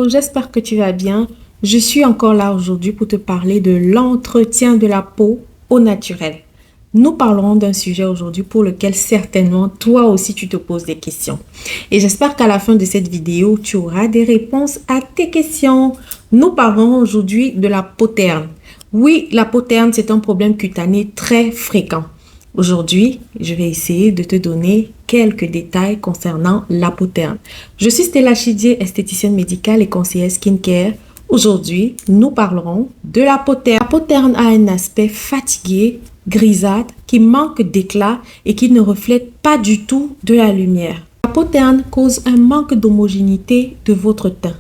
Hello, j'espère que tu vas bien. Je suis encore là aujourd'hui pour te parler de l'entretien de la peau au naturel. Nous parlerons d'un sujet aujourd'hui pour lequel certainement toi aussi tu te poses des questions. Et j'espère qu'à la fin de cette vidéo, tu auras des réponses à tes questions. Nous parlerons aujourd'hui de la peau terne. Oui, la peau terne, c'est un problème cutané très fréquent. Aujourd'hui, je vais essayer de te donner quelques détails concernant la peau terne. Je suis Stella Chidier, esthéticienne médicale et conseillère skincare. Aujourd'hui, nous parlerons de la peau terne. La peau terne a un aspect fatigué, grisâtre, qui manque d'éclat et qui ne reflète pas du tout de la lumière. La peau terne cause un manque d'homogénéité de votre teint.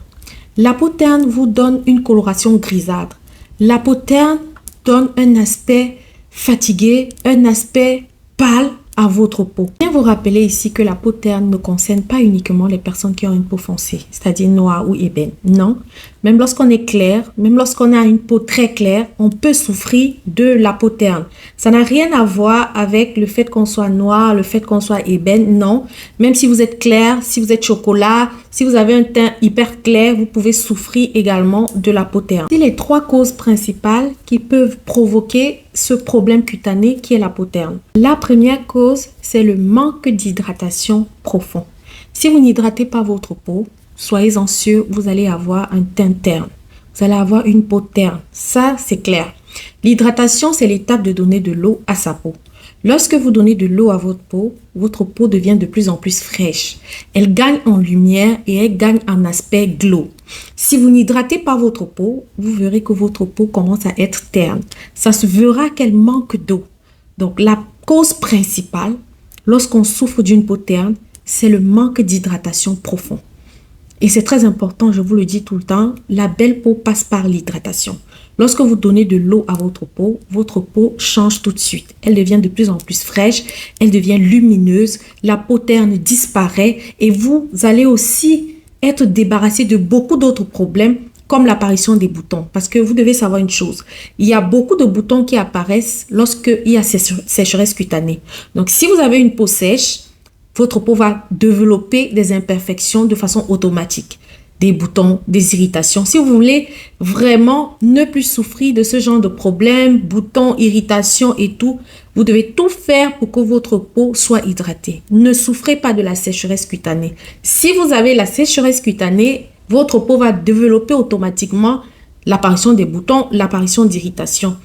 La peau terne vous donne une coloration grisâtre. La peau terne donne un aspect fatigué, un aspect pâle à votre peau. Bien vous rappeler ici que la peau terne ne concerne pas uniquement les personnes qui ont une peau foncée, c'est-à-dire noire ou ébène. Non, même lorsqu'on est clair, même lorsqu'on a une peau très claire, on peut souffrir de la peau terne. Ça n'a rien à voir avec le fait qu'on soit noir, le fait qu'on soit ébène, non. Même si vous êtes clair, si vous êtes chocolat, si vous avez un teint hyper clair, vous pouvez souffrir également de la peau terne. C'est les trois causes principales qui peuvent provoquer ce problème cutané qui est la peau terne. La première cause, c'est le manque d'hydratation profond. Si vous n'hydratez pas votre peau, soyez-en sûr, vous allez avoir un teint terne. Vous allez avoir une peau terne. Ça, c'est clair. L'hydratation, c'est l'étape de donner de l'eau à sa peau. Lorsque vous donnez de l'eau à votre peau devient de plus en plus fraîche. Elle gagne en lumière et elle gagne en aspect glow. Si vous n'hydratez pas votre peau, vous verrez que votre peau commence à être terne. Ça se verra qu'elle manque d'eau. Donc, la cause principale, lorsqu'on souffre d'une peau terne, c'est le manque d'hydratation profond. Et c'est très important, je vous le dis tout le temps, la belle peau passe par l'hydratation. Lorsque vous donnez de l'eau à votre peau change tout de suite. Elle devient de plus en plus fraîche, elle devient lumineuse, la peau terne disparaît et vous allez aussi être débarrassé de beaucoup d'autres problèmes comme l'apparition des boutons. Parce que vous devez savoir une chose, il y a beaucoup de boutons qui apparaissent lorsqu'il y a sécheresse cutanée. Donc si vous avez une peau sèche, votre peau va développer des imperfections de façon automatique. Des boutons, des irritations. Si vous voulez vraiment ne plus souffrir de ce genre de problèmes, boutons, irritations et tout, vous devez tout faire pour que votre peau soit hydratée. Ne souffrez pas de la sécheresse cutanée. Si vous avez la sécheresse cutanée, votre peau va développer automatiquement l'apparition des boutons, l'apparition d'irritations.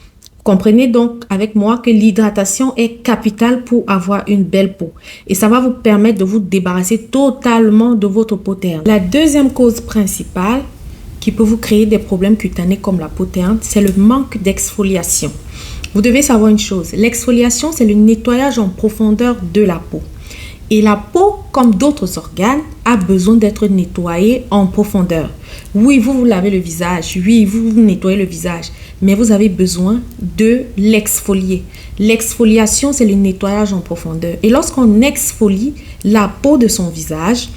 Comprenez donc avec moi que l'hydratation est capitale pour avoir une belle peau. Et ça va vous permettre de vous débarrasser totalement de votre peau terne. La deuxième cause principale qui peut vous créer des problèmes cutanés comme la peau terne, c'est le manque d'exfoliation. Vous devez savoir une chose, l'exfoliation, c'est le nettoyage en profondeur de la peau. Et la peau, comme d'autres organes, a besoin d'être nettoyée en profondeur. Oui, vous lavez le visage. Oui, vous nettoyez le visage. Mais vous avez besoin de l'exfolier. L'exfoliation, c'est le nettoyage en profondeur. Et lorsqu'on exfolie la peau de son visage,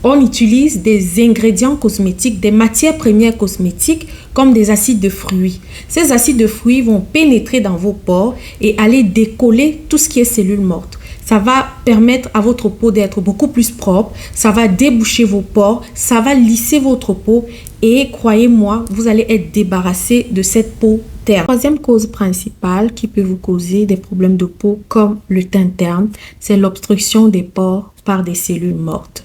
on utilise des ingrédients cosmétiques, des matières premières cosmétiques comme des acides de fruits. Ces acides de fruits vont pénétrer dans vos pores et aller décoller tout ce qui est cellules mortes. Ça va permettre à votre peau d'être beaucoup plus propre, ça va déboucher vos pores, ça va lisser votre peau et croyez-moi, vous allez être débarrassé de cette peau terne. Troisième cause principale qui peut vous causer des problèmes de peau comme le teint terne, c'est l'obstruction des pores par des cellules mortes.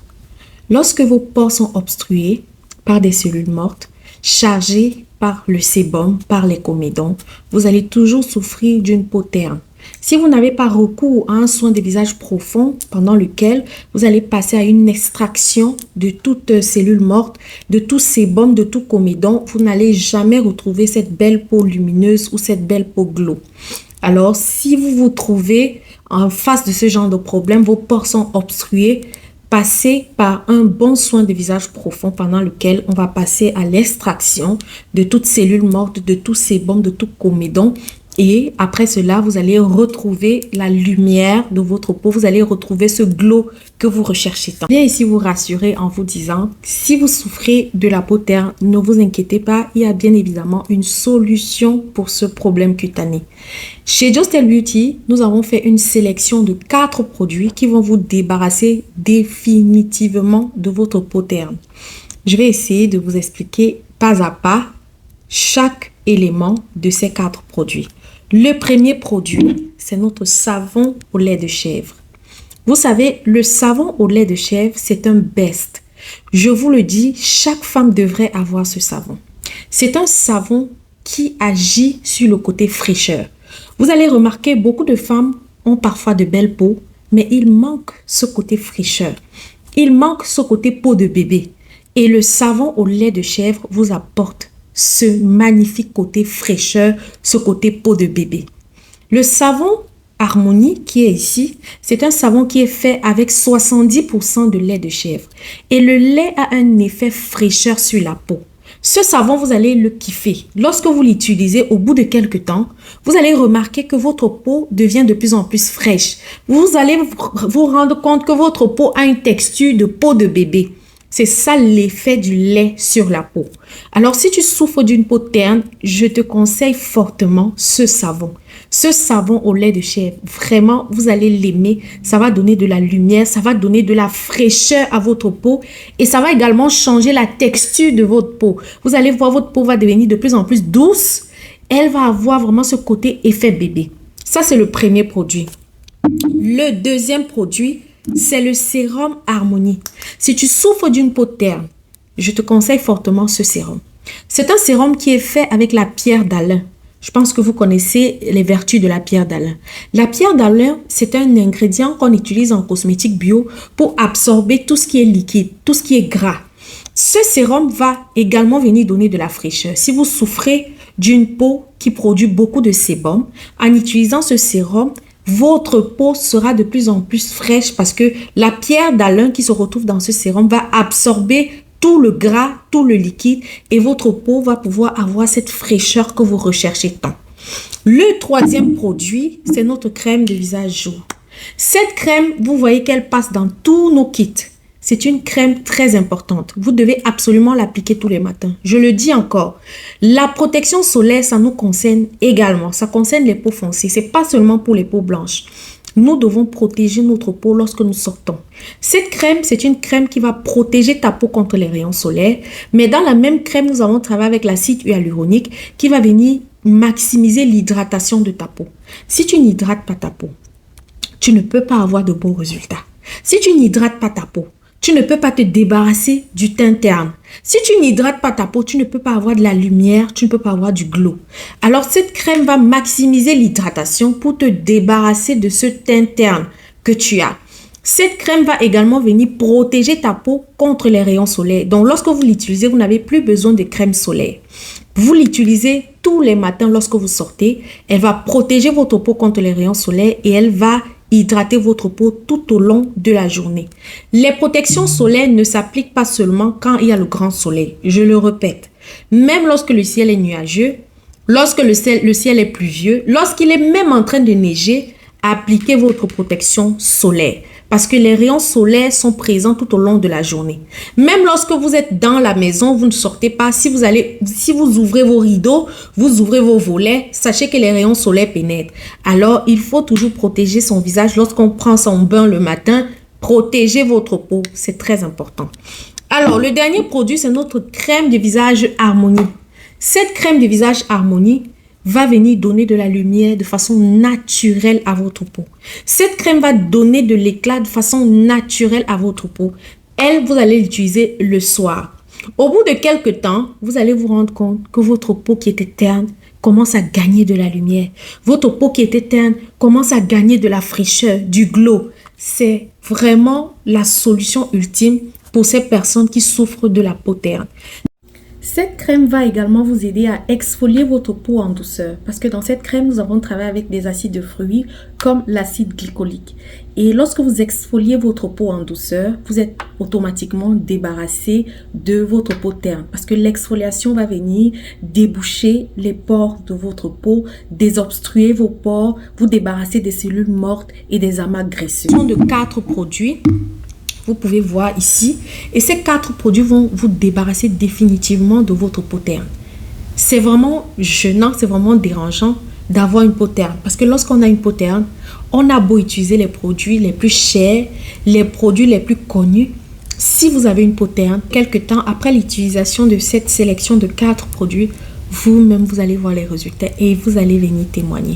Lorsque vos pores sont obstrués par des cellules mortes, chargées par le sébum, par les comédons, vous allez toujours souffrir d'une peau terne. Si vous n'avez pas recours à un soin de visage profond pendant lequel vous allez passer à une extraction de toute cellule morte, de tout sébum, de tout comédon, vous n'allez jamais retrouver cette belle peau lumineuse ou cette belle peau glow. Alors, si vous vous trouvez en face de ce genre de problème, vos pores sont obstrués, passez par un bon soin de visage profond pendant lequel on va passer à l'extraction de toute cellule morte, de tout sébum, de tout comédon. Et après cela, vous allez retrouver la lumière de votre peau. Vous allez retrouver ce glow que vous recherchez tant. Viens ici vous rassurer en vous disant, si vous souffrez de la peau terne, ne vous inquiétez pas. Il y a bien évidemment une solution pour ce problème cutané. Chez Jostel Beauty, nous avons fait une sélection de 4 produits qui vont vous débarrasser définitivement de votre peau terne. Je vais essayer de vous expliquer pas à pas chaque élément de ces 4 produits. Le premier produit, c'est notre savon au lait de chèvre. Vous savez, le savon au lait de chèvre, c'est un best. Je vous le dis, chaque femme devrait avoir ce savon. C'est un savon qui agit sur le côté fraîcheur. Vous allez remarquer, beaucoup de femmes ont parfois de belles peaux, mais il manque ce côté fraîcheur. Il manque ce côté peau de bébé. Et le savon au lait de chèvre vous apporte ce magnifique côté fraîcheur, ce côté peau de bébé. Le savon Harmonie qui est ici, c'est un savon qui est fait avec 70% de lait de chèvre. Et le lait a un effet fraîcheur sur la peau. Ce savon, vous allez le kiffer. Lorsque vous l'utilisez, au bout de quelques temps, vous allez remarquer que votre peau devient de plus en plus fraîche. Vous allez vous rendre compte que votre peau a une texture de peau de bébé. C'est ça l'effet du lait sur la peau. Alors, si tu souffres d'une peau terne, je te conseille fortement ce savon. Ce savon au lait de chèvre, vraiment, vous allez l'aimer. Ça va donner de la lumière, ça va donner de la fraîcheur à votre peau et ça va également changer la texture de votre peau. Vous allez voir, votre peau va devenir de plus en plus douce. Elle va avoir vraiment ce côté effet bébé. Ça, c'est le premier produit. Le deuxième produit, c'est le sérum Harmonie. Si tu souffres d'une peau terne, je te conseille fortement ce sérum. C'est un sérum qui est fait avec la pierre d'Alain. Je pense que vous connaissez les vertus de la pierre d'Alain. La pierre d'Alain, c'est un ingrédient qu'on utilise en cosmétique bio pour absorber tout ce qui est liquide, tout ce qui est gras. Ce sérum va également venir donner de la fraîcheur. Si vous souffrez d'une peau qui produit beaucoup de sébum, en utilisant ce sérum, votre peau sera de plus en plus fraîche parce que la pierre d'Alain qui se retrouve dans ce sérum va absorber tout le gras, tout le liquide et votre peau va pouvoir avoir cette fraîcheur que vous recherchez tant. Le troisième produit, c'est notre crème de visage jour. Cette crème, vous voyez qu'elle passe dans tous nos kits. C'est une crème très importante. Vous devez absolument l'appliquer tous les matins. Je le dis encore, la protection solaire, ça nous concerne également. Ça concerne les peaux foncées. Ce n'est pas seulement pour les peaux blanches. Nous devons protéger notre peau lorsque nous sortons. Cette crème, c'est une crème qui va protéger ta peau contre les rayons solaires. Mais dans la même crème, nous avons travaillé avec l'acide hyaluronique qui va venir maximiser l'hydratation de ta peau. Si tu n'hydrates pas ta peau, tu ne peux pas avoir de bons résultats. Si tu n'hydrates pas ta peau, tu ne peux pas te débarrasser du teint terne. Si tu n'hydrates pas ta peau, tu ne peux pas avoir de la lumière, tu ne peux pas avoir du glow. Alors, cette crème va maximiser l'hydratation pour te débarrasser de ce teint terne que tu as. Cette crème va également venir protéger ta peau contre les rayons solaires. Donc, lorsque vous l'utilisez, vous n'avez plus besoin de crème solaire. Vous l'utilisez tous les matins lorsque vous sortez. Elle va protéger votre peau contre les rayons solaires et elle va hydrater votre peau tout au long de la journée. Les protections solaires ne s'appliquent pas seulement quand il y a le grand soleil. Je le répète, même lorsque le ciel est nuageux, lorsque le ciel est pluvieux, lorsqu'il est même en train de neiger, appliquez votre protection solaire. Parce que les rayons solaires sont présents tout au long de la journée. Même lorsque vous êtes dans la maison, vous ne sortez pas. Si vous ouvrez vos rideaux, vous ouvrez vos volets, sachez que les rayons solaires pénètrent. Alors, il faut toujours protéger son visage. Lorsqu'on prend son bain le matin, protégez votre peau. C'est très important. Alors, le dernier produit, c'est notre crème de visage Harmonie. Cette crème de visage Harmonie va venir donner de la lumière de façon naturelle à votre peau. Cette crème va donner de l'éclat de façon naturelle à votre peau. Elle, vous allez l'utiliser le soir. Au bout de quelques temps, vous allez vous rendre compte que votre peau qui était terne commence à gagner de la lumière. Votre peau qui était terne commence à gagner de la fraîcheur, du glow. C'est vraiment la solution ultime pour ces personnes qui souffrent de la peau terne. Cette crème va également vous aider à exfolier votre peau en douceur parce que dans cette crème, nous avons travaillé avec des acides de fruits comme l'acide glycolique. Et lorsque vous exfoliez votre peau en douceur, vous êtes automatiquement débarrassé de votre peau terne parce que l'exfoliation va venir déboucher les pores de votre peau, désobstruer vos pores, vous débarrasser des cellules mortes et des amas graisseux. Ce sont de 4 produits. Vous pouvez voir ici. Et ces 4 produits vont vous débarrasser définitivement de votre peau terne. C'est vraiment gênant, c'est vraiment dérangeant d'avoir une peau terne. Parce que lorsqu'on a une peau terne, on a beau utiliser les produits les plus chers, les produits les plus connus. Si vous avez une peau terne, quelque temps après l'utilisation de cette sélection de 4 produits, vous-même, vous allez voir les résultats et vous allez venir témoigner.